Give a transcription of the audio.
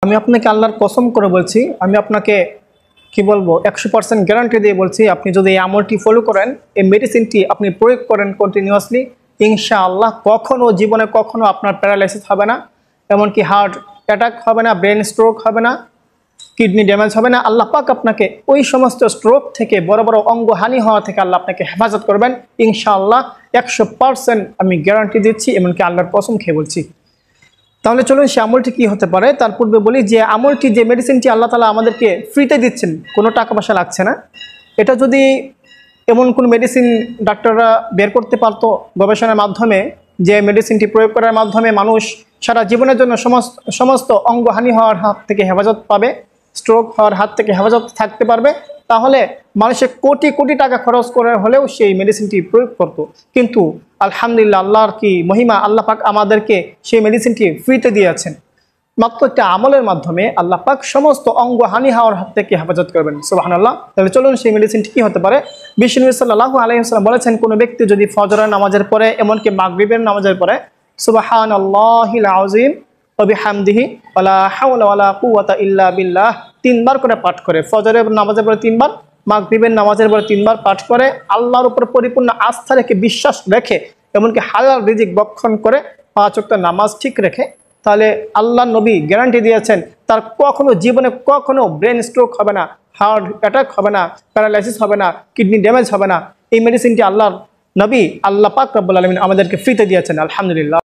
আমি আপনাকে আল্লাহর কসম করে বলছি, আমি আপনাকে কি বলবো 100% গ্যারান্টি দিয়ে বলছি, আপনি যদি এই আমলটি ফলো করেন, এই মেডিসিনটি আপনি প্রয়োগ করেন কন্টিনিউয়াসলি, ইনশাআল্লাহ জীবনে কখনো আপনার প্যারালাইসিস হবে না, এমনকি হার্ট অ্যাটাক হবে না, ব্রেন স্ট্রোক হবে না, কিডনি ড্যামেজ হবে না। আল্লাহ পাক আপনাকে ওই সমস্ত স্ট্রোক থেকে, বড় বড় অঙ্গহানি হওয়া থেকে আল্লাহ আপনাকে হেফাজত করবেন ইনশাআল্লাহ। 100% আমি গ্যারান্টি দিচ্ছি, এমনকি আল্লাহর কসম খেয়ে বলছি। তাহলে চলুন সে আমলটি কী হতে পারে তার পূর্বে বলি যে আমলটি, যে মেডিসিনটি আল্লাহ তাআলা আমাদেরকে ফ্রিতে দিচ্ছেন, কোনো টাকা পয়সা লাগছে না। এটা যদি এমন কোন মেডিসিন ডাক্তাররা বের করতে পারতো গবেষণার মাধ্যমে, যে মেডিসিনটি প্রয়োগ করার মাধ্যমে মানুষ সারা জীবনের জন্য সমস্ত অঙ্গহানি হওয়ার হাত থেকে হেফাজত পাবে, স্ট্রোক হওয়ার হাত থেকে হেফাজত থাকতে পারবে, তাহলে মানুষের কোটি কোটি টাকা খরচ করে হলেও সেই মেডিসিনটি প্রয়োগ করত। কিন্তু আলহামদুলিল্লাহ, আল্লাহর কি মহিমা, আল্লাহ পাক আমাদেরকে সেই মেডিসিনটি ফ্রিতে দিয়েছেন। মাত্র একটা আমলের মাধ্যমে আল্লাহ পাক সমস্ত অঙ্গহানি হওয়ার হাত থেকে হেফাজত করবেন। সুবহানাল্লাহ। তাহলে চলুন সেই মেডিসিনটি কী হতে পারে। বিশ্বনবী সাল্লাল্লাহু আলাইহি ওয়াসাল্লাম বলেছেন, কোনো ব্যক্তি যদি ফজরের নামাজের পরে, এমনকি মাগরিবের নামাজের পরে সুবহানাল্লাহিল আযীম ওয়া বিহামদিহি ওয়ালা হাওলা ওয়ালা কুওয়াতা ইল্লা বিল্লাহ 3 বার করে পাঠ করে, ফজরের নামাজের পরে 3 বার, মাগরিবের নামাজের পরে 3 বার পাঠ করে, আল্লাহর উপর পরিপূর্ণ আস্থা রেখে, বিশ্বাস রেখে, এমনকি হালাল রিজিক ভক্ষণ করে, 5 ওয়াক্ত নামাজ ঠিক রেখে, তাহলে আল্লাহ নবী গ্যারান্টি দিয়েছেন তার জীবনে কখনো ব্রেন স্ট্রোক হবে না, হার্ট অ্যাটাক হবে না, প্যারালাইসিস হবে না, কিডনি ড্যামেজ হবে না। এই মেডিসিনটি আল্লাহর নবী, আল্লাহ পাক রব্বুল আলামিন আমাদেরকে ফ্রিতে দিয়েছেন। আলহামদুলিল্লাহ।